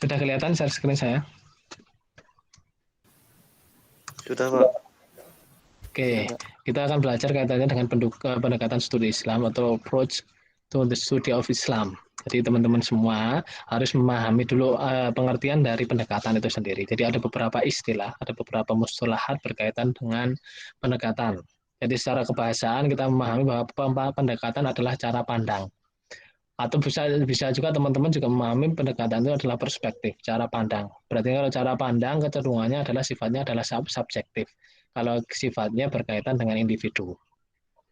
Sudah kelihatan share screen saya? Sudah, Pak. Oke, kita akan belajar kaitannya dengan pendekatan studi Islam atau approach to the study of Islam. Jadi teman-teman semua harus memahami dulu pengertian dari pendekatan itu sendiri. Jadi ada beberapa istilah, ada beberapa mustalahat berkaitan dengan pendekatan. Jadi secara kebahasaan kita memahami bahwa pendekatan adalah cara pandang. Atau bisa juga teman-teman juga memahami pendekatan itu adalah perspektif, cara pandang. Berarti kalau cara pandang kecenderungannya adalah sifatnya adalah subjektif. Kalau sifatnya berkaitan dengan individu.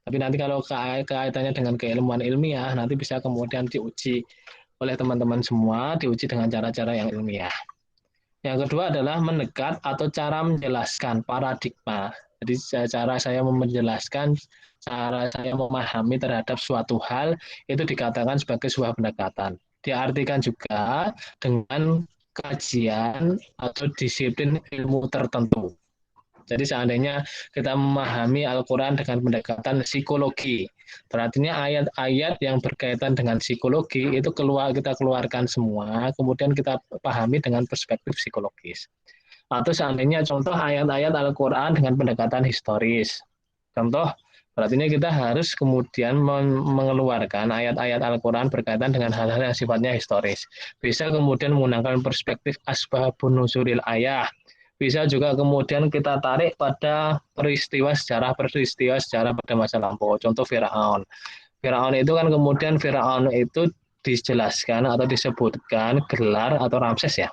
Tapi nanti kalau kaitannya dengan keilmuan ilmiah, nanti bisa kemudian diuji oleh teman-teman semua, diuji dengan cara-cara yang ilmiah. Yang kedua adalah mendekat atau cara menjelaskan paradigma. Jadi cara saya menjelaskan, cara saya memahami terhadap suatu hal itu dikatakan sebagai sebuah pendekatan. Diartikan juga dengan kajian atau disiplin ilmu tertentu. Jadi seandainya kita memahami Al-Quran dengan pendekatan psikologi, berarti ayat-ayat yang berkaitan dengan psikologi itu kita keluarkan semua, kemudian kita pahami dengan perspektif psikologis. Atau seandainya contoh ayat-ayat Al-Quran dengan pendekatan historis. Contoh, berarti kita harus kemudian mengeluarkan ayat-ayat Al-Quran berkaitan dengan hal-hal yang sifatnya historis. Bisa kemudian menggunakan perspektif asbabun nuzulil ayah. Bisa juga kemudian kita tarik pada peristiwa sejarah pada masa lampau. Contoh Firaun. Firaun itu kan kemudian Firaun itu dijelaskan atau disebutkan gelar atau Ramses ya.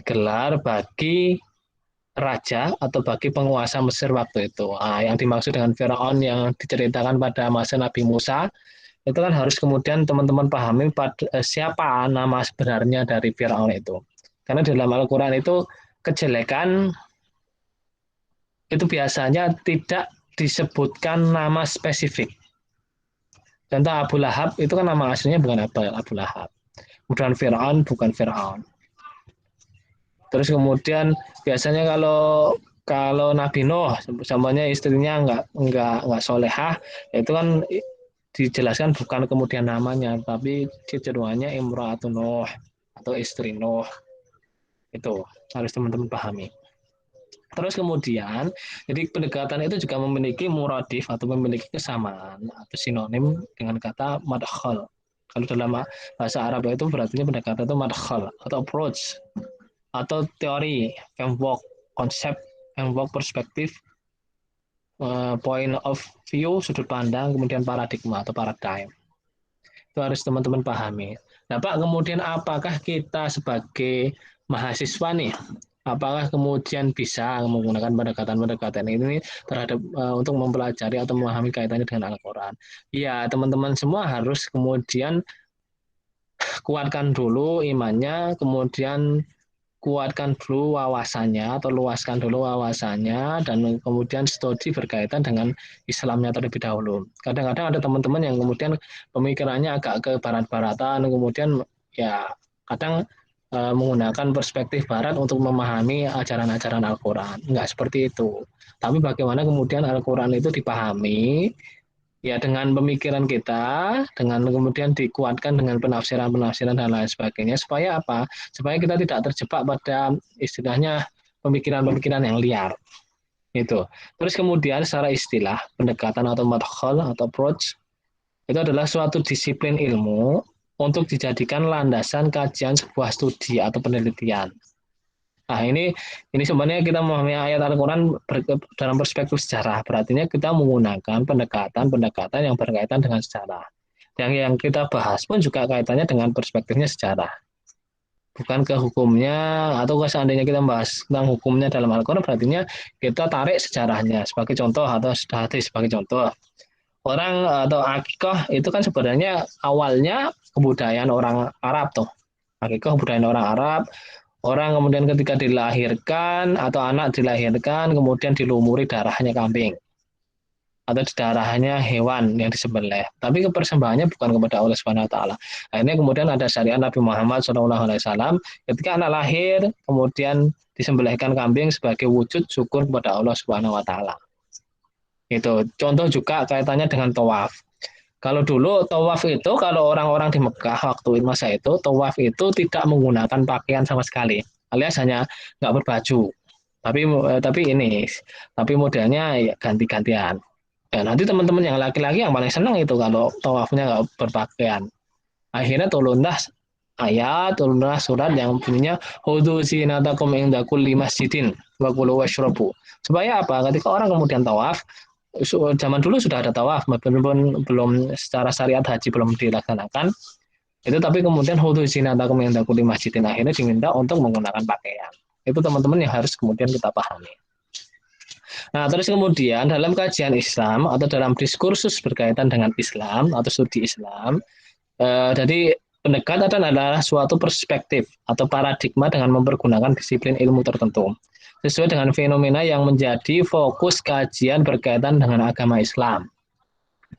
Gelar bagi raja atau bagi penguasa Mesir waktu itu. Yang dimaksud dengan Firaun yang diceritakan pada masa Nabi Musa itu kan harus kemudian teman-teman pahami siapa nama sebenarnya dari Firaun itu. Karena di dalam Al-Quran itu kejelekan itu biasanya tidak disebutkan nama spesifik. Contoh Abu Lahab itu kan nama aslinya bukan Abu Lahab. Kemudian Fir'aun bukan Fir'aun. Terus kemudian biasanya kalau Nabi Nuh samanya istrinya nggak solehah, itu kan dijelaskan bukan kemudian namanya, tapi cenderungannya Imra'atun Nuh atau istri Nuh. Itu harus teman-teman pahami. Terus kemudian, jadi pendekatan itu juga memiliki muradif atau memiliki kesamaan atau sinonim dengan kata madkhal. Kalau dalam bahasa Arab itu berarti pendekatan itu madkhal atau approach atau teori, framework, konsep, framework, perspektif, point of view, sudut pandang, kemudian paradigma atau paradigm. Itu harus teman-teman pahami. Nah, Pak, kemudian apakah kita sebagai mahasiswa nih, apakah kemudian bisa menggunakan pendekatan-pendekatan ini terhadap untuk mempelajari atau memahami kaitannya dengan Al-Quran? Ya, teman-teman semua harus kemudian kuatkan dulu imannya, kemudian kuatkan dulu wawasannya atau luaskan dulu wawasannya dan kemudian studi berkaitan dengan Islamnya terlebih dahulu. Kadang-kadang ada teman-teman yang kemudian pemikirannya agak ke barat-baratan, kemudian ya kadang menggunakan perspektif barat untuk memahami ajaran-ajaran Al-Quran. Enggak seperti itu. Tapi bagaimana kemudian Al-Quran itu dipahami ya dengan pemikiran kita, dengan kemudian dikuatkan dengan penafsiran-penafsiran dan lain sebagainya, supaya apa? Supaya kita tidak terjebak pada istilahnya pemikiran-pemikiran yang liar. Itu. Terus kemudian secara istilah, pendekatan atau madkhal atau approach, itu adalah suatu disiplin ilmu untuk dijadikan landasan kajian sebuah studi atau penelitian. Nah, ini sebenarnya kita memahami ayat Al-Quran dalam perspektif sejarah. Berarti kita menggunakan pendekatan-pendekatan yang berkaitan dengan sejarah. Yang kita bahas pun juga kaitannya dengan perspektifnya sejarah. Bukan ke hukumnya, atau seandainya kita membahas tentang hukumnya dalam Al-Quran, berarti kita tarik sejarahnya sebagai contoh atau hadis sebagai contoh. Orang atau akikah itu kan sebenarnya awalnya kebudayaan orang Arab tuh. Akikah kebudayaan orang Arab. Orang kemudian ketika dilahirkan atau anak dilahirkan kemudian dilumuri darahnya kambing atau darahnya hewan yang disembelih. Tapi persembahannya bukan kepada Allah Subhanahu wa taala. Akhirnya kemudian ada syariat Nabi Muhammad SAW ketika anak lahir kemudian disembelihkan kambing sebagai wujud syukur kepada Allah Subhanahu wa taala. Itu contoh juga kaitannya dengan tawaf. Kalau dulu tawaf itu, kalau orang-orang di Mekah waktu masa itu, tawaf itu tidak menggunakan pakaian sama sekali, alias hanya nggak berbaju. Tapi modelnya ya ganti-gantian. Ya, nanti teman-teman yang laki-laki yang paling senang itu kalau tawafnya nggak berpakaian. Akhirnya turunlah surat yang bunyinya hudu zinatakum inda kulli masjidin wa kulu washrabu. Supaya apa? Ketika orang kemudian tawaf, zaman dulu sudah ada tawaf, belum secara syariat haji belum dilaksanakan. Itu tapi kemudian hudu zinatakum inda kulli masjidin akhirnya diminta untuk menggunakan pakaian. Itu teman-teman yang harus kemudian kita pahami. Nah, terus kemudian dalam kajian Islam atau dalam diskursus berkaitan dengan Islam atau studi Islam, jadi pendekatan adalah suatu perspektif atau paradigma dengan mempergunakan disiplin ilmu tertentu sesuai dengan fenomena yang menjadi fokus kajian berkaitan dengan agama Islam.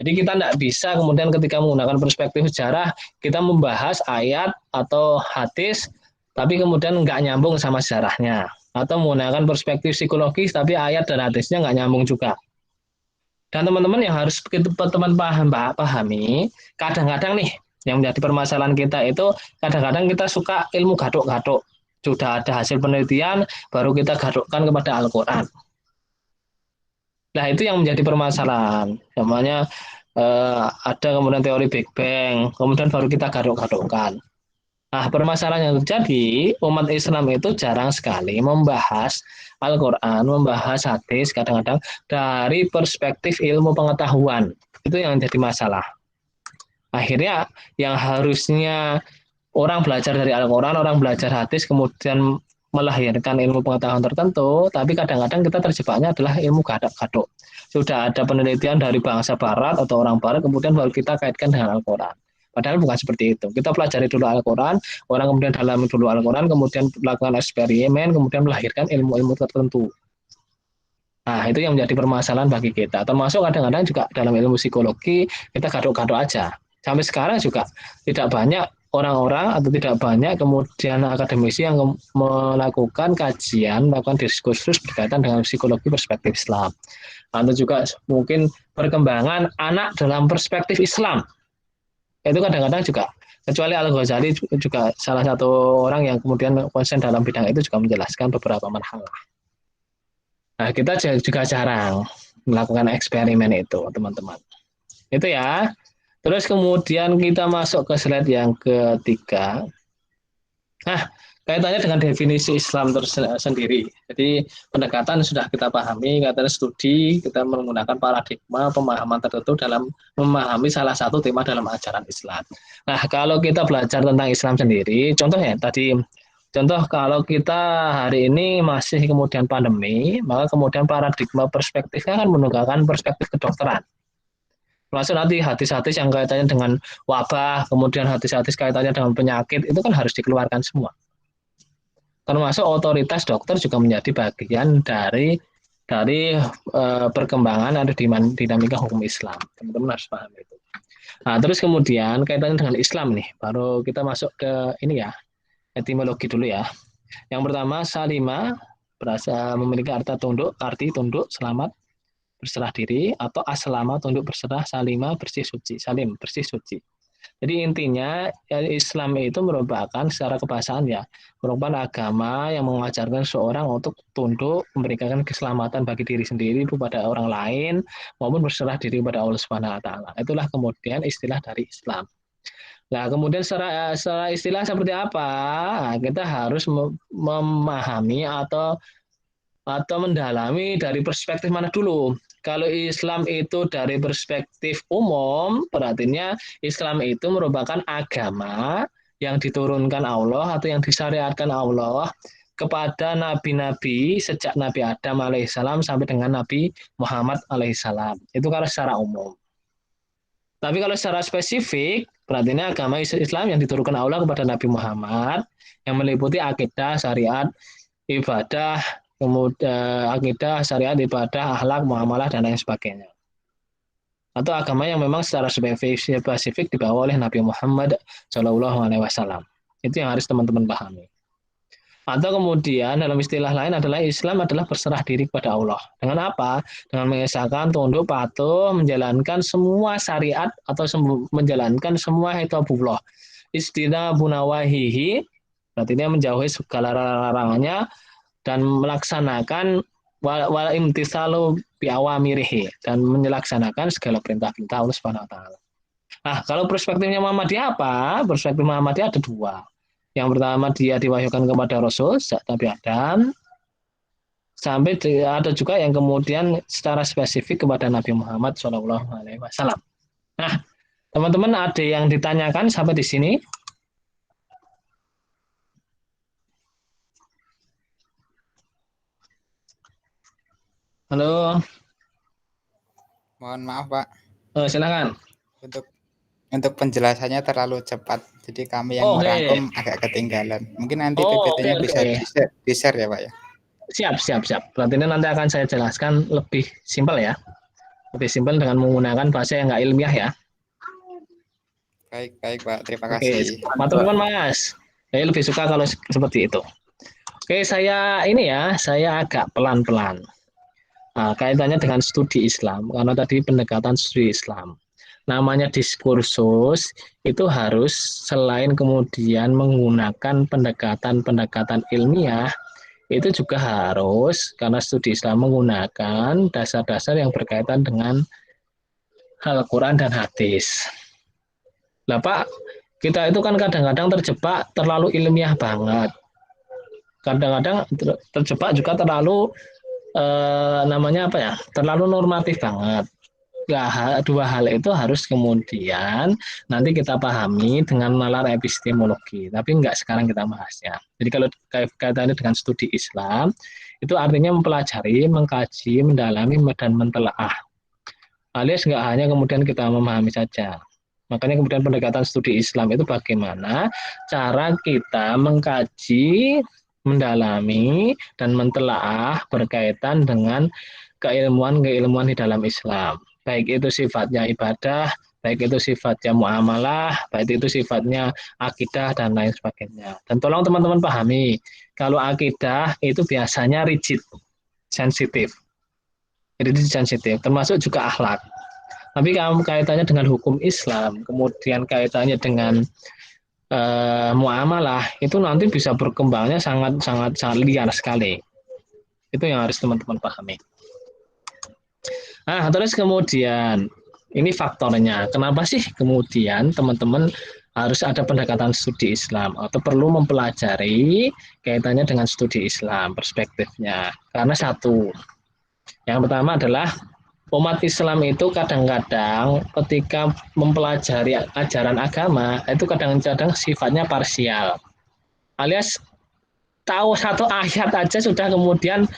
Jadi kita tidak bisa kemudian ketika menggunakan perspektif sejarah kita membahas ayat atau hadis tapi kemudian nggak nyambung sama sejarahnya, atau menggunakan perspektif psikologis tapi ayat dan hadisnya nggak nyambung juga. Dan teman-teman yang harus teman pahami, kadang-kadang nih yang menjadi permasalahan kita itu kadang-kadang kita suka ilmu gadok-gadok. Sudah ada hasil penelitian, baru kita gadokkan kepada Al-Quran. Nah itu yang menjadi permasalahan. Namanya ada kemudian teori Big Bang, kemudian baru kita gadok-gadokkan. Nah permasalahan yang terjadi, umat Islam itu jarang sekali membahas Al-Quran, membahas hadis kadang-kadang dari perspektif ilmu pengetahuan. Itu yang jadi masalah. Akhirnya yang harusnya orang belajar dari Al-Quran, orang belajar hadis, kemudian melahirkan ilmu pengetahuan tertentu, tapi kadang-kadang kita terjebaknya adalah ilmu gadok-gadok. Sudah ada penelitian dari bangsa Barat atau orang Barat, kemudian baru kita kaitkan dengan Al-Quran. Padahal bukan seperti itu. Kita pelajari dulu Al-Quran, orang kemudian dalami dulu Al-Quran, kemudian melakukan eksperimen, kemudian melahirkan ilmu-ilmu tertentu. Nah, itu yang menjadi permasalahan bagi kita. Termasuk kadang-kadang juga dalam ilmu psikologi, kita gadok-gadok aja. Sampai sekarang juga tidak banyak orang-orang atau tidak banyak kemudian akademisi yang melakukan kajian, melakukan diskursus berkaitan dengan psikologi perspektif Islam. Atau juga mungkin perkembangan anak dalam perspektif Islam. Itu kadang-kadang juga, kecuali Al-Ghazali juga salah satu orang yang kemudian konsen dalam bidang itu juga menjelaskan beberapa marhalah. Nah, kita juga jarang melakukan eksperimen itu, teman-teman. Itu ya. Terus kemudian kita masuk ke slide yang ketiga. Nah, kaitannya dengan definisi Islam tersendiri. Jadi pendekatan sudah kita pahami, kaitannya studi, kita menggunakan paradigma pemahaman tertentu dalam memahami salah satu tema dalam ajaran Islam. Nah, kalau kita belajar tentang Islam sendiri, contohnya tadi, contoh kalau kita hari ini masih kemudian pandemi, maka kemudian paradigma perspektifnya kan menegakkan perspektif kedokteran. Termasuk nanti hadis-hadis yang kaitannya dengan wabah, kemudian hadis-hadis kaitannya dengan penyakit, itu kan harus dikeluarkan semua. Termasuk otoritas dokter juga menjadi bagian dari perkembangan atau dinamika hukum Islam. Teman-teman harus paham itu. Nah, terus kemudian kaitannya dengan Islam nih, baru kita masuk ke ini ya, etimologi dulu ya. Yang pertama, salima berasa memiliki arti tunduk, selamat, berserah diri, atau aslama tunduk berserah, salima bersih suci, salim bersih suci. Jadi intinya Islam itu merupakan secara kebahasaan ya, merupakan agama yang mengajarkan seorang untuk tunduk, memberikan keselamatan bagi diri sendiri kepada orang lain maupun berserah diri kepada Allah Subhanahu wa taala. Itulah kemudian istilah dari Islam. Nah, kemudian secara istilah seperti apa? Nah, kita harus memahami atau mendalami dari perspektif mana dulu. Kalau Islam itu dari perspektif umum, berartinya Islam itu merupakan agama yang diturunkan Allah atau yang disyariatkan Allah kepada nabi-nabi sejak Nabi Adam alaihissalam sampai dengan Nabi Muhammad alaihissalam. Itu kalau secara umum. Tapi kalau secara spesifik, berarti ini agama Islam yang diturunkan Allah kepada Nabi Muhammad yang meliputi akidah, syariat, ibadah, kemudian akidah, syariat, ibadah, akhlak, muamalah, dan lain sebagainya. Atau agama yang memang secara spesifik dibawa oleh Nabi Muhammad SAW. Itu yang harus teman-teman pahami. Atau kemudian dalam istilah lain adalah Islam adalah berserah diri kepada Allah. Dengan apa? Dengan mengesahkan, tunduk, patuh, menjalankan semua syariat atau menjalankan semua hitabullah. Istina bunawahihi, berarti dia menjauhi segala larangannya dan melaksanakan wal imtisalu biawamirihi dan melaksanakan segala perintah-perintah Allah Subhanahu wa taala. Nah, kalau perspektifnya Muhammadiyah apa? Perspektif Muhammadiyah ada dua. Yang pertama dia diwahyukan kepada Rasul, Nabi Adam, sampai ada juga yang kemudian secara spesifik kepada Nabi Muhammad SAW. Nah, teman-teman ada yang ditanyakan sampai di sini? Halo, Mohon maaf Pak, silakan. untuk penjelasannya terlalu cepat, jadi kami yang Oke, merangkum agak ketinggalan. Mungkin nanti oke, PPT-nya bisa oke. di-share ya Pak ya. Siap, siap, siap. Berarti ini nanti akan saya jelaskan lebih simpel ya. Lebih simpel dengan menggunakan bahasa yang nggak ilmiah ya. Baik, baik Pak, terima Oke, kasih. matur nuwun Mas. Saya lebih suka kalau seperti itu. Oke, saya agak pelan-pelan. Nah, kaitannya dengan studi Islam, karena tadi pendekatan studi Islam. Namanya diskursus itu harus selain kemudian menggunakan pendekatan-pendekatan ilmiah, itu juga harus karena studi Islam menggunakan dasar-dasar yang berkaitan dengan Al-Quran dan hadis. Lah Pak, kita itu kan kadang-kadang terjebak terlalu ilmiah banget. Kadang-kadang terjebak juga terlalu namanya apa ya? Terlalu normatif banget. Nah, dua hal itu harus kemudian nanti kita pahami dengan nalar epistemologi, tapi enggak sekarang kita bahasnya. Jadi kalau kaitannya dengan studi Islam, itu artinya mempelajari, mengkaji, mendalami, dan mentelaah. Alias enggak hanya kemudian kita memahami saja. Makanya kemudian pendekatan studi Islam itu bagaimana cara kita mengkaji, mendalami, dan mentelaah berkaitan dengan keilmuan-keilmuan di dalam Islam. Baik itu sifatnya ibadah, baik itu sifatnya muamalah, baik itu sifatnya akidah, dan lain sebagainya. Dan tolong teman-teman pahami, kalau akidah itu biasanya rigid, sensitif. Jadi sensitif, termasuk juga akhlak. Tapi kalau kaitannya dengan hukum Islam, kemudian kaitannya dengan muamalah, itu nanti bisa berkembangnya sangat sangat sangat liar sekali. Itu yang harus teman-teman pahami. Nah, terus kemudian ini faktornya. Kenapa sih kemudian teman-teman harus ada pendekatan studi Islam atau perlu mempelajari kaitannya dengan studi Islam perspektifnya? Karena satu, yang pertama adalah umat Islam itu kadang-kadang ketika mempelajari ajaran agama itu kadang-kadang sifatnya parsial. Alias tahu satu ayat aja sudah kemudian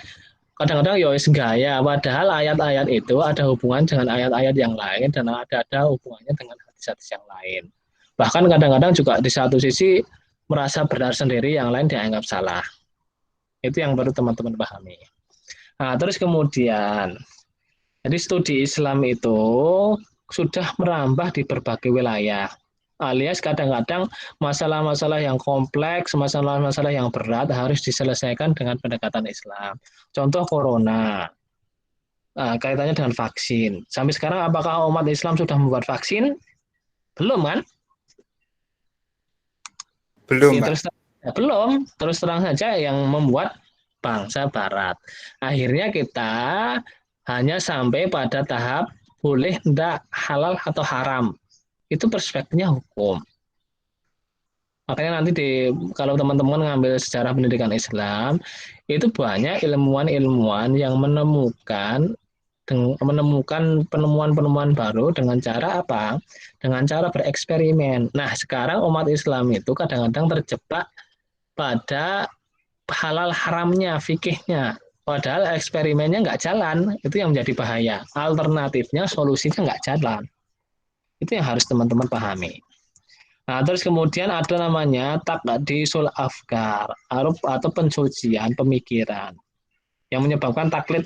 kadang-kadang ya gaya, padahal ayat-ayat itu ada hubungan dengan ayat-ayat yang lain dan ada hubungannya dengan hadis-hadis yang lain. Bahkan kadang-kadang juga di satu sisi merasa benar sendiri, yang lain dianggap salah. Itu yang baru teman-teman pahami. Nah, terus kemudian, jadi studi Islam itu sudah merambah di berbagai wilayah. Alias kadang-kadang masalah-masalah yang kompleks, masalah-masalah yang berat harus diselesaikan dengan pendekatan Islam. Contoh corona, kaitannya dengan vaksin. Sampai sekarang apakah umat Islam sudah membuat vaksin? Belum kan? Belum Ya, Pak. belum. Terus terang saja yang membuat bangsa Barat. Akhirnya kita hanya sampai pada tahap boleh tidak halal atau haram. Itu perspektifnya hukum. Makanya nanti kalau teman-teman ngambil sejarah pendidikan Islam, itu banyak ilmuwan-ilmuwan yang menemukan penemuan-penemuan baru dengan cara apa? Dengan cara bereksperimen. Nah, sekarang umat Islam itu kadang-kadang terjebak pada halal haramnya, fikihnya. Padahal eksperimennya nggak jalan, itu yang menjadi bahaya. Alternatifnya, solusinya nggak jalan. Itu yang harus teman-teman pahami. Nah, terus kemudian ada namanya takdisul afkar atau pensucian pemikiran yang menyebabkan taklid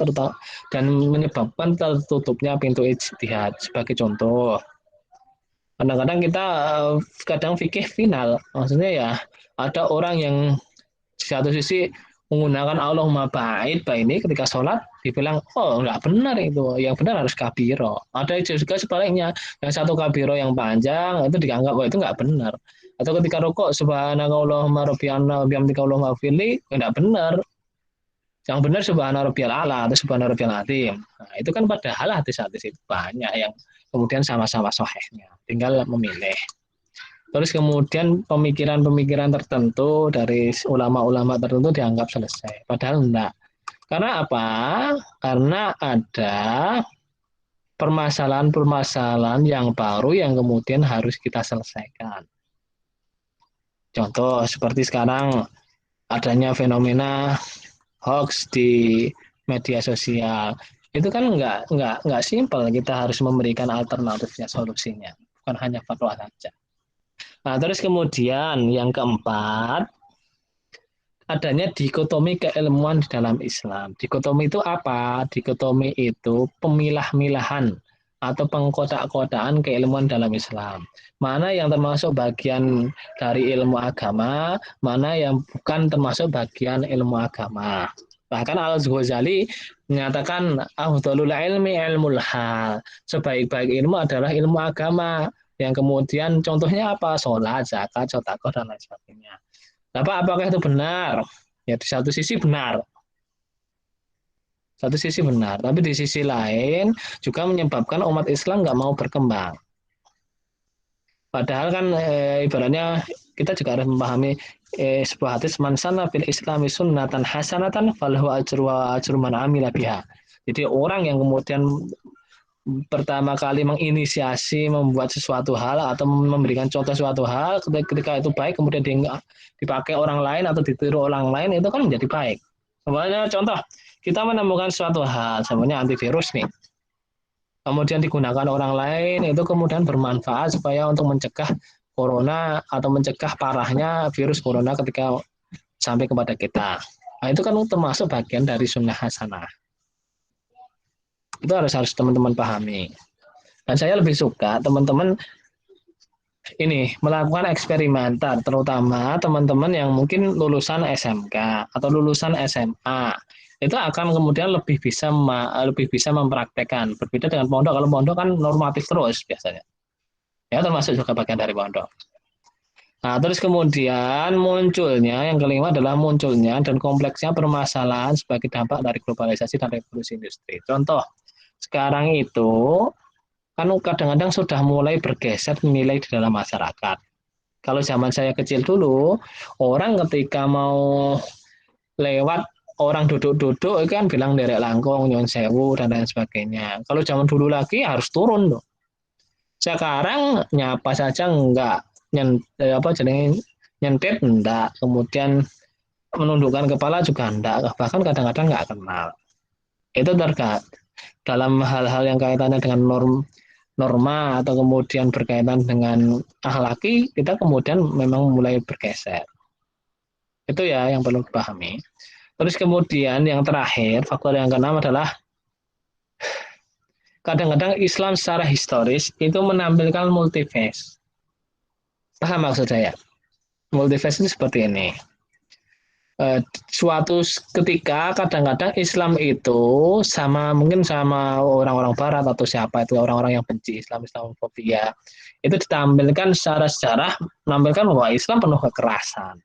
dan menyebabkan tertutupnya pintu ijtihad. Sebagai contoh, kadang-kadang kita kadang fikih final, maksudnya ya ada orang yang Di satu sisi menggunakan Allahumma ba'id ini ketika sholat dibilang oh nggak benar itu, yang benar harus kabiro. Ada juga sebaliknya, yang satu kabiro yang panjang itu dianggap oh itu nggak benar. Atau ketika rukuk subhanakallahumma rabbiyana bihamdika allahumma firli nggak benar. Yang benar subhana rabbiyal a'la atau subhana rabbiyal azim. Nah, itu kan padahal hadis-hadis itu banyak yang kemudian sama-sama sahihnya. Tinggal memilih. Terus kemudian pemikiran-pemikiran tertentu dari ulama-ulama tertentu dianggap selesai. Padahal enggak. Karena apa? Karena ada permasalahan-permasalahan yang baru yang kemudian harus kita selesaikan. Contoh seperti sekarang adanya fenomena hoax di media sosial. Itu kan enggak simpel, kita harus memberikan alternatifnya, solusinya. Bukan hanya fatwa saja. Nah, terus kemudian yang keempat, adanya dikotomi keilmuan di dalam Islam. Dikotomi itu apa? Dikotomi itu pemilah-milahan atau pengkotak-kotaan keilmuan dalam Islam. Mana yang termasuk bagian dari ilmu agama, mana yang bukan termasuk bagian ilmu agama. Bahkan Al-Ghazali menyatakan afdhalul ilmi ilmul hal. Sebaik-baik ilmu adalah ilmu agama. Yang kemudian contohnya apa? Sholat, zakat, sedekah, dan lain sebagainya. Apakah itu benar? Ya di satu sisi benar. Satu sisi benar. Tapi di sisi lain juga menyebabkan umat Islam nggak mau berkembang. Padahal kan ibaratnya kita juga harus memahami sebuah hadis man sanna fil islami sunnatan hasanatan falahu ajru man amila biha. Jadi orang yang kemudian pertama kali menginisiasi membuat sesuatu hal atau memberikan contoh suatu hal ketika itu baik kemudian dipakai orang lain atau ditiru orang lain itu kan menjadi baik. Sebenarnya contoh kita menemukan suatu hal sebenarnya antivirus nih. Kemudian digunakan orang lain itu kemudian bermanfaat supaya untuk mencegah corona atau mencegah parahnya virus corona ketika sampai kepada kita. Nah, itu kan termasuk bagian dari sunnah hasanah. Itu harus teman-teman pahami. Dan saya lebih suka teman-teman ini melakukan eksperimental, terutama teman-teman yang mungkin lulusan SMK atau lulusan SMA. Itu akan kemudian lebih bisa mempraktekkan. Berbeda dengan pondok, kalau pondok kan normatif terus biasanya. Ya termasuk juga bagian dari pondok. Nah, terus kemudian munculnya, yang kelima adalah munculnya dan kompleksnya permasalahan sebagai dampak dari globalisasi dan revolusi industri. Contoh, sekarang itu kan kadang-kadang sudah mulai bergeser nilai di dalam masyarakat. Kalau zaman saya kecil dulu, orang ketika mau lewat, orang duduk-duduk kan bilang derek langkung, nyuwun sewu, dan lain sebagainya. Kalau zaman dulu lagi harus turun loh. Sekarang nyapa saja enggak, nyentit enggak, kemudian menundukkan kepala juga enggak, bahkan kadang-kadang enggak kenal. Itu terkait dalam hal-hal yang kaitannya dengan norma atau kemudian berkaitan dengan akhlaki, kita kemudian memang mulai bergeser. Itu ya yang perlu dipahami. Terus kemudian yang terakhir, faktor yang keenam adalah kadang-kadang Islam secara historis itu menampilkan multiface. Paham maksud saya? Multiface itu seperti ini. Suatu ketika kadang-kadang Islam itu mungkin sama orang-orang Barat atau siapa itu orang-orang yang benci Islam, Islamofobia, itu ditampilkan secara sejarah menampilkan bahwa Islam penuh kekerasan.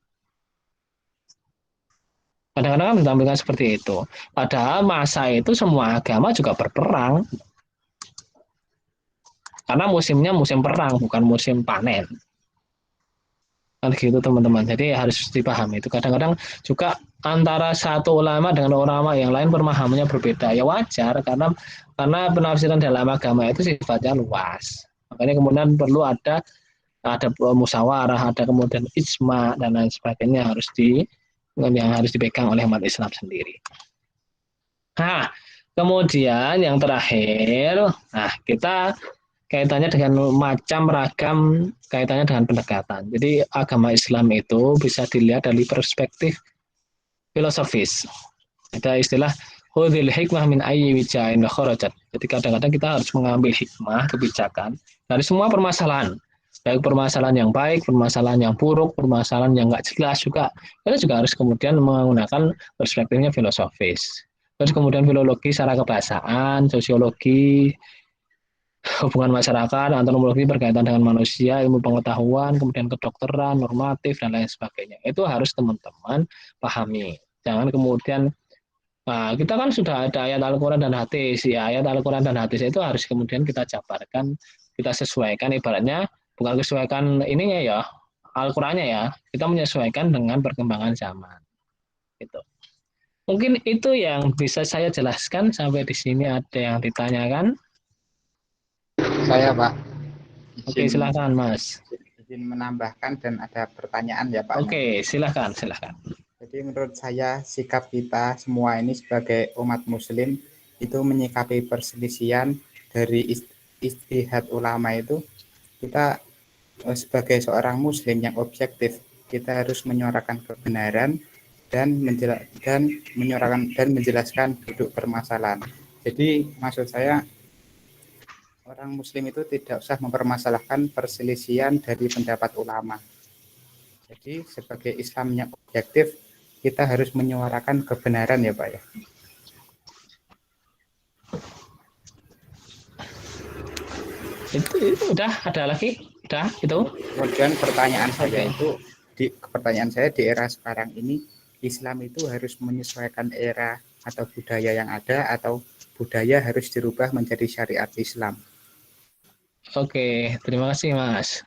Kadang-kadang kan ditampilkan seperti itu. Padahal masa itu semua agama juga berperang. Karena musimnya musim perang, bukan musim panen. Kan gitu teman-teman. Jadi harus dipahami itu. Kadang-kadang juga antara satu ulama dengan ulama yang lain pemahamannya berbeda. Ya wajar karena penafsiran dalam agama itu sifatnya luas. Makanya kemudian perlu ada musyawarah, ada kemudian ijma dan lain sebagainya yang harus dipegang oleh umat Islam sendiri. Nah, kemudian yang terakhir, kita kaitannya dengan macam ragam kaitannya dengan pendekatan. Jadi agama Islam itu bisa dilihat dari perspektif filosofis. Ada istilah khudhil hikmah min ayyi wijahin kharajat. Jadi kadang-kadang kita harus mengambil hikmah kebijakan dari semua permasalahan. baik permasalahan yang baik, permasalahan yang buruk, permasalahan yang nggak jelas juga, kita juga harus kemudian menggunakan perspektifnya filosofis. Terus kemudian filologi secara kebahasaan, sosiologi, hubungan masyarakat, antropologi berkaitan dengan manusia, ilmu pengetahuan, kemudian kedokteran, normatif, dan lain sebagainya. Itu harus teman-teman pahami. Jangan kemudian, nah, kita kan sudah ada ayat Al-Quran dan hadis, ya ayat Al-Quran dan hadis itu harus kemudian kita jabarkan, kita sesuaikan, ibaratnya bukan sesuaikan ininya ya, Al-Qurannya ya, kita menyesuaikan dengan perkembangan zaman. Gitu. Mungkin itu yang bisa saya jelaskan, sampai di sini ada yang ditanyakan. Saya Pak Oke, izin silakan Mas. izin menambahkan dan ada pertanyaan ya Pak. Oke, silakan. Jadi menurut saya sikap kita semua ini sebagai umat muslim itu menyikapi perselisihan dari ijtihad ulama itu, kita sebagai seorang muslim yang objektif, kita harus menyuarakan kebenaran dan menjelaskan duduk permasalahan. Jadi maksud saya, orang muslim itu tidak usah mempermasalahkan perselisihan dari pendapat ulama. Jadi sebagai Islam yang objektif, kita harus menyuarakan kebenaran ya Pak ya. Itu udah, ada lagi? Udah, itu. Kemudian pertanyaan saya di era sekarang ini, Islam itu harus menyesuaikan era atau budaya yang ada, atau budaya harus dirubah menjadi syariat Islam? Oke, terima kasih Mas.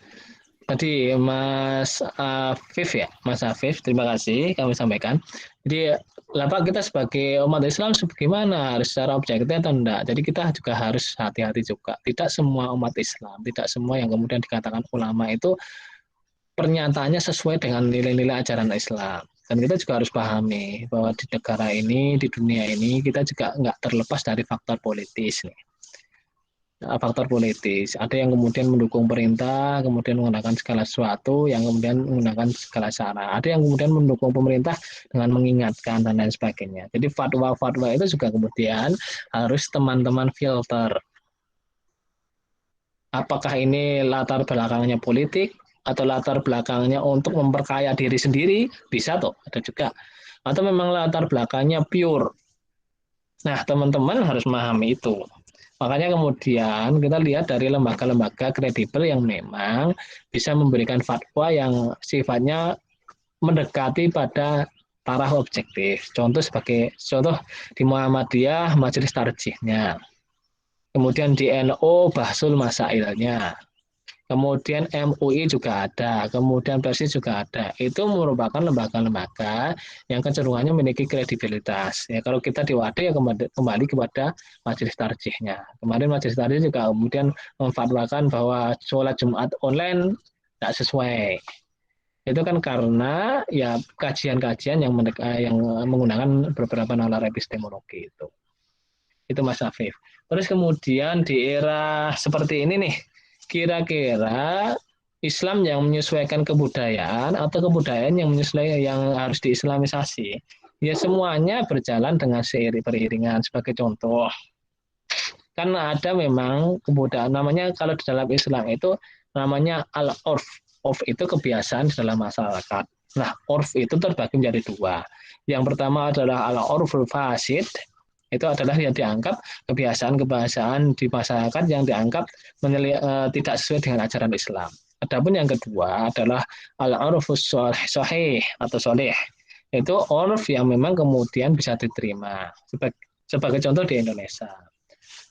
Tadi Mas Afif ya, Mas Afif, terima kasih kami sampaikan. Jadi, Pak, kita sebagai umat Islam bagaimana, harus secara objektif atau enggak? Jadi kita juga harus hati-hati juga. Tidak semua umat Islam, tidak semua yang kemudian dikatakan ulama itu pernyataannya sesuai dengan nilai-nilai ajaran Islam. Dan kita juga harus pahami bahwa di negara ini, di dunia ini, kita juga nggak terlepas dari faktor politis nih. Faktor politis. Ada yang kemudian mendukung perintah, kemudian menggunakan segala sesuatu, yang kemudian menggunakan segala cara. Ada yang kemudian mendukung pemerintah dengan mengingatkan dan lain sebagainya. Jadi fatwa-fatwa itu juga kemudian harus teman-teman filter. Apakah ini latar belakangnya politik atau latar belakangnya untuk memperkaya diri sendiri? Bisa tuh, ada juga. Atau memang latar belakangnya pure. Nah, teman-teman harus memahami itu. Makanya kemudian kita lihat dari lembaga-lembaga kredibel yang memang bisa memberikan fatwa yang sifatnya mendekati pada taraf objektif. Contoh di Muhammadiyah Majelis Tarjihnya. Kemudian di NU Bahsul Masailnya. Kemudian MUI juga ada, kemudian Persis juga ada. Itu merupakan lembaga-lembaga yang kecenderungannya memiliki kredibilitas. Ya, kalau kita di Wadah ya kembali kepada majelis tarjihnya. Kemarin majelis tarjih juga kemudian memfatwakan bahwa sholat Jumat online tidak sesuai. Itu kan karena ya kajian-kajian yang menggunakan beberapa nalar epistemologi itu. Itu Mas Afif. Terus kemudian di era seperti ini nih, kira-kira Islam yang menyesuaikan kebudayaan atau kebudayaan yang menyesuaikan yang harus diislamisasi, ya semuanya berjalan dengan beriringan. Sebagai contoh, kan ada memang kebudayaan, namanya kalau di dalam Islam itu namanya al-urf. Urf itu kebiasaan di dalam masyarakat. Nah, urf itu terbagi menjadi dua. Yang pertama adalah al-urful fasid, itu adalah yang dianggap kebiasaan-kebiasaan di masyarakat yang dianggap tidak sesuai dengan ajaran Islam. Adapun yang kedua adalah al-urfus sahih atau soleh. Itu urf yang memang kemudian bisa diterima. Sebagai contoh di Indonesia.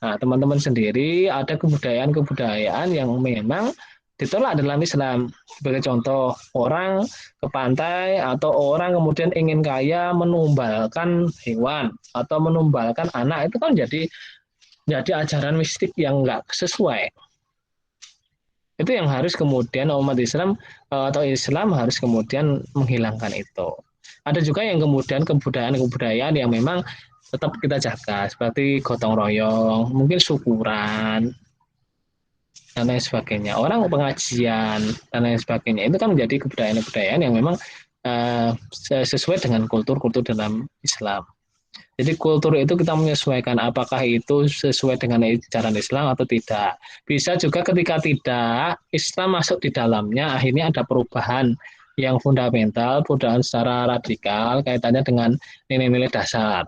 Nah, teman-teman sendiri ada kebudayaan-kebudayaan yang memang ditolak dalam Islam. Sebagai contoh, orang ke pantai atau orang kemudian ingin kaya menumbalkan hewan atau menumbalkan anak, itu kan jadi ajaran mistik yang enggak sesuai. Itu yang harus kemudian umat Islam atau Islam harus kemudian menghilangkan itu. Ada juga yang kemudian kebudayaan-kebudayaan yang memang tetap kita jaga, seperti gotong royong, mungkin syukuran, dan lain sebagainya. Orang pengajian, dan lain sebagainya. Itu kan menjadi kebudayaan-kebudayaan yang memang sesuai dengan kultur-kultur dalam Islam. Jadi kultur itu kita menyesuaikan apakah itu sesuai dengan ajaran Islam atau tidak. Bisa juga ketika tidak, Islam masuk di dalamnya, akhirnya ada perubahan yang fundamental, perubahan secara radikal kaitannya dengan nilai-nilai dasar.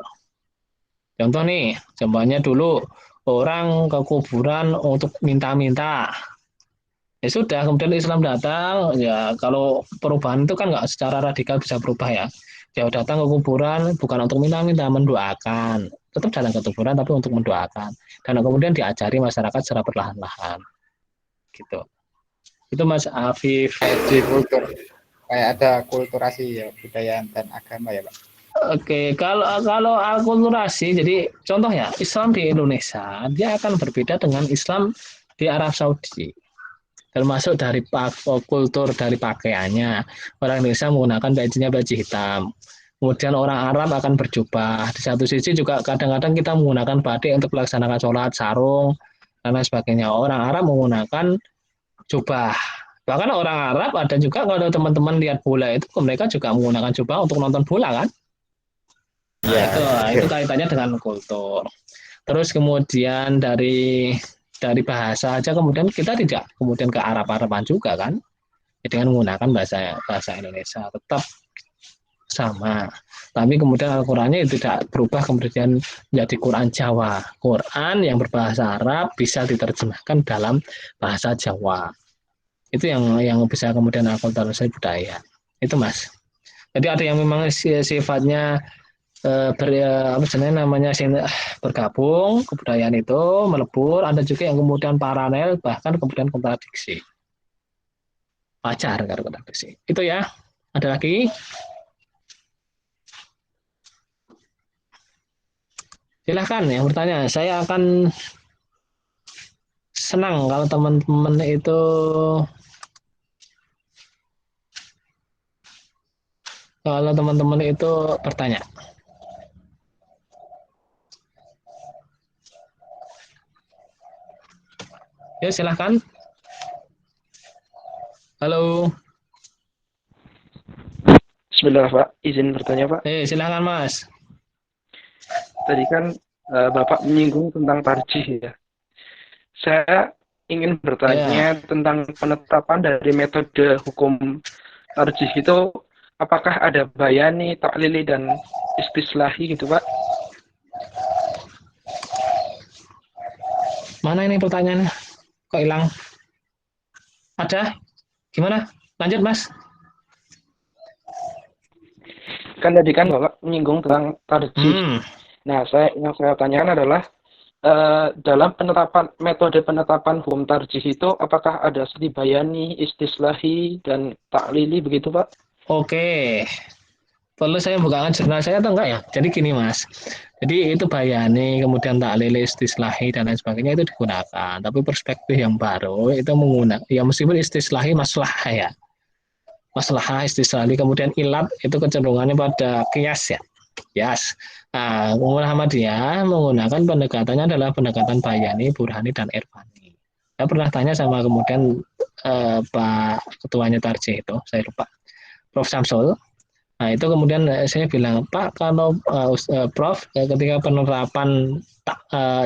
Contoh nih, contohnya dulu orang ke kuburan untuk minta-minta. Ya sudah, kemudian Islam datang, ya kalau perubahan itu kan nggak secara radikal bisa berubah ya. Dia datang ke kuburan bukan untuk minta-minta, mendoakan. Tetap datang ke kuburan tapi untuk mendoakan. Dan kemudian diajari masyarakat secara perlahan-lahan. Gitu. Itu Mas Afif. Kayak di kultur, kayak ada kulturasi ya budaya dan agama ya Pak. Oke, kalau kalau akulturasi, jadi contoh ya, Islam di Indonesia, dia akan berbeda dengan Islam di Arab Saudi. Termasuk dari kultur dari pakaiannya. Orang Indonesia menggunakan bajunya baju hitam. Kemudian orang Arab akan berjubah. Di satu sisi juga kadang-kadang kita menggunakan batik untuk melaksanakan sholat, sarung, dan lain sebagainya. Orang Arab menggunakan jubah. Bahkan orang Arab ada juga kalau teman-teman lihat bola itu mereka juga menggunakan jubah untuk nonton bola kan. Nah, Iya, itu kaitannya dengan kultur. Terus kemudian dari bahasa aja kemudian kita tidak kemudian ke Arab-Araban juga kan dengan menggunakan bahasa bahasa Indonesia tetap sama. Tapi kemudian Al-Qur'annya tidak berubah kemudian menjadi Quran Jawa. Quran yang berbahasa Arab bisa diterjemahkan dalam bahasa Jawa. Itu yang bisa kemudian akulturasi budaya. Itu Mas. Jadi ada yang memang sifatnya apa sebenarnya namanya bergabung kebudayaan itu melebur, ada juga yang kemudian paralel bahkan kemudian kontradiksi. Wajar kalau kontradiksi. Itu ya. Ada lagi? Silahkan yang bertanya. Saya akan senang kalau teman-teman itu bertanya. Ya silahkan. Halo. Bismillah Pak, izin bertanya Pak. Silahkan Mas. Tadi kan Bapak menyinggung tentang tarjih ya. Saya ingin bertanya tentang penetapan dari metode hukum tarjih itu, apakah ada bayani, taklili, dan istislahi gitu Pak? Mana ini pertanyaannya? Kok hilang? Ada? Gimana? Lanjut Mas. Kan tadi kan Bapak menyinggung tentang tarjih. Nah, yang saya tanyakan adalah dalam metode penetapan hukum tarjih itu apakah ada seperti bayani, istislahi, dan taklili begitu Pak? Oke. Perlu saya bukakan jurnal saya atau enggak ya? Jadi gini Mas. Jadi itu bayani, kemudian taklil, istislahi dan lain sebagainya itu digunakan. Tapi perspektif yang baru itu menggunakan ya meskipun istislahi masalah ya. Masalah istislahi kemudian ilat itu kecenderungannya pada kias ya. Kias. Nah, Muhammadiyah menggunakan pendekatannya adalah pendekatan bayani, burhani dan irfani. Saya pernah tanya sama kemudian Pak ketuanya Tarjih itu, saya lupa. Prof Samsul. Nah, itu kemudian saya bilang, Pak, kalau Prof, ketika penerapan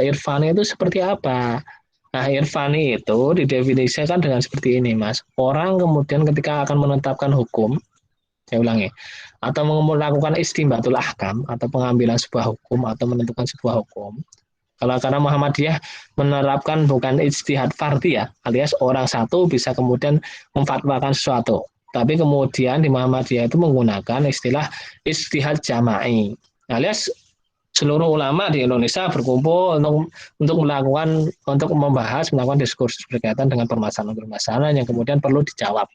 irfani itu seperti apa? Nah, irfani itu didefinisikan dengan seperti ini, Mas. Orang kemudian ketika akan menetapkan hukum, saya ulangi, atau melakukan istimbatul ahkam, atau pengambilan sebuah hukum, atau menentukan sebuah hukum. Kalau karena Muhammadiyah menerapkan bukan ijtihad fardhi ya, alias orang satu bisa kemudian memfatwakan sesuatu. Tapi kemudian di Muhammadiyah itu menggunakan istilah ijtihad jama'i. Alias seluruh ulama di Indonesia berkumpul untuk melakukan diskursus berkaitan dengan permasalahan-permasalahan yang kemudian perlu dijawab.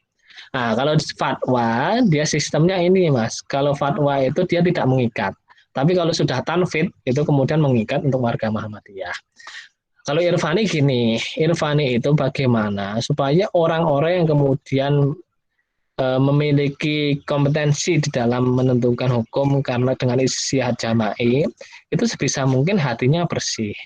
Nah, kalau fatwa dia sistemnya ini Mas. Kalau fatwa itu dia tidak mengikat. Tapi kalau sudah tanfid itu kemudian mengikat untuk warga Muhammadiyah. Kalau irfani gini, irfani itu bagaimana supaya orang-orang yang kemudian memiliki kompetensi di dalam menentukan hukum karena dengan ijtihad jama'i itu sebisa mungkin hatinya bersih,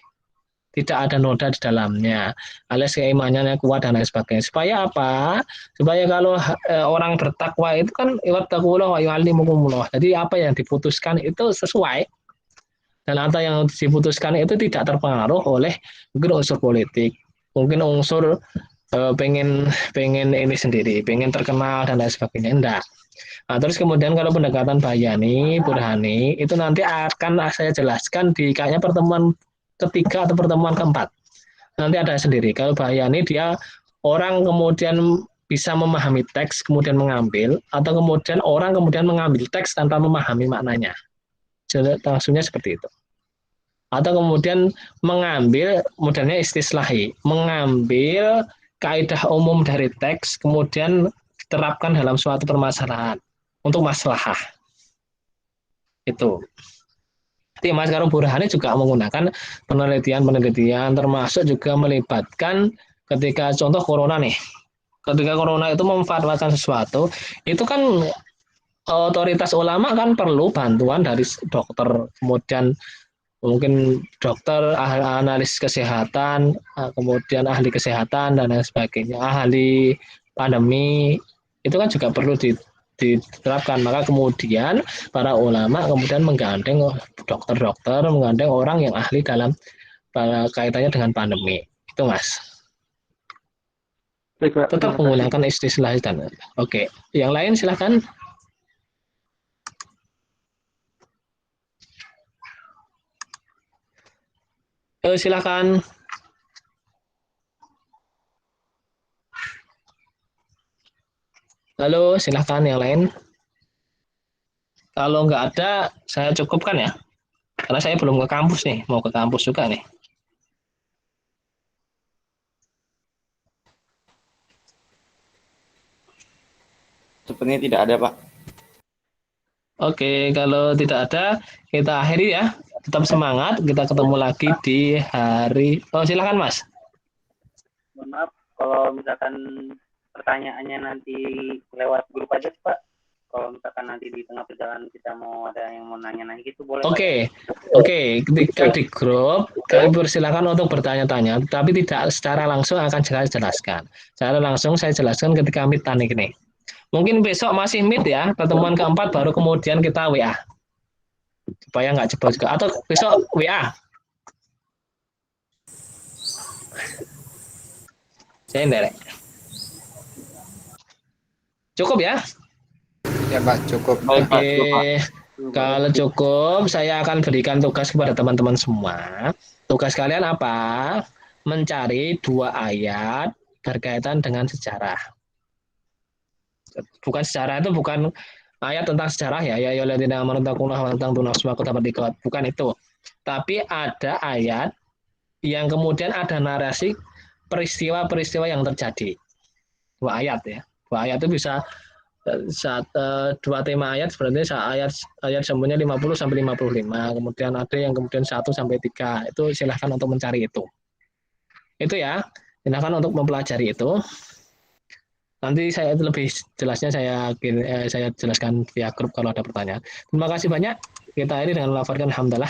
tidak ada noda di dalamnya, alias keimanannya kuat dan lain sebagainya. Supaya apa? Supaya kalau orang bertakwa itu kan wattaqullah wa yu'allimukumullah. Jadi apa yang diputuskan itu sesuai Dan atau yang diputuskan itu tidak terpengaruh oleh mungkin unsur politik, mungkin unsur pengen pengen ini sendiri, pengen terkenal dan lain sebagainya. Enggak. Nah, terus kemudian kalau pendekatan Bayani, Burhani, itu nanti akan saya jelaskan di kayaknya pertemuan ketiga atau pertemuan keempat. Nanti ada sendiri. Kalau Bayani dia orang kemudian bisa memahami teks kemudian mengambil, atau kemudian orang kemudian mengambil teks tanpa memahami maknanya. Jadi langsungnya seperti itu. Atau kemudian mengambil modelnya istislahi, mengambil kaidah umum dari teks kemudian diterapkan dalam suatu permasalahan untuk maslahah. Itu. Jadi Mas Karum Burhani juga menggunakan penelitian-penelitian termasuk juga melibatkan ketika contoh corona nih. Ketika corona itu memfatwakan sesuatu, itu kan otoritas ulama kan perlu bantuan dari dokter, kemudian mungkin dokter, ahli analis kesehatan, kemudian ahli kesehatan dan lain sebagainya, ahli pandemi, itu kan juga perlu diterapkan. Maka kemudian para ulama kemudian menggandeng dokter-dokter, menggandeng orang yang ahli dalam kaitannya dengan pandemi. Itu Mas. Baik, Pak. Tetap menggunakan istilah dan oke. Yang lain silahkan. Silakan. Halo, silakan yang lain. Kalau nggak ada, saya cukupkan ya. Karena saya belum ke kampus nih, mau ke kampus juga nih. Sepertinya tidak ada, Pak. Oke, kalau tidak ada, kita akhiri ya. Tetap semangat, kita ketemu lagi di hari... Oh, silakan Mas. Mohon maaf kalau misalkan pertanyaannya nanti lewat grup aja Pak. Kalau misalkan nanti di tengah perjalanan kita mau ada yang mau nanya-nanya gitu boleh. Oke. Ketika di grup, kami persilakan untuk bertanya-tanya, tapi tidak secara langsung akan saya jelaskan. Secara langsung saya jelaskan ketika meet tanik ini. Mungkin besok masih meet ya, pertemuan keempat baru kemudian kita WA. Supaya nggak jebol juga. Atau besok WA. Saya nderek. Cukup ya? Ya Pak, cukup. Oke. Kalau cukup, saya akan berikan tugas kepada teman-teman semua. Tugas kalian apa? Mencari 2 ayat berkaitan dengan sejarah. Bukan sejarah itu bukan ayat tentang sejarah ya ayyuhalladzina amanu taqullaha wa tanzur nafsum ma qaddamat lighad, bukan itu. Tapi ada ayat yang kemudian ada narasi peristiwa-peristiwa yang terjadi. 2 ayat ya. 2 ayat itu bisa 2 tema ayat sebenarnya ayat semuanya 50 sampai 55. Kemudian ada yang kemudian 1 sampai 3. Itu silahkan untuk mencari itu. Itu ya. Silahkan untuk mempelajari itu. Nanti saya lebih jelasnya saya jelaskan via grup kalau ada pertanyaan. Terima kasih banyak. Kita akhiri dengan melafalkan hamdalah.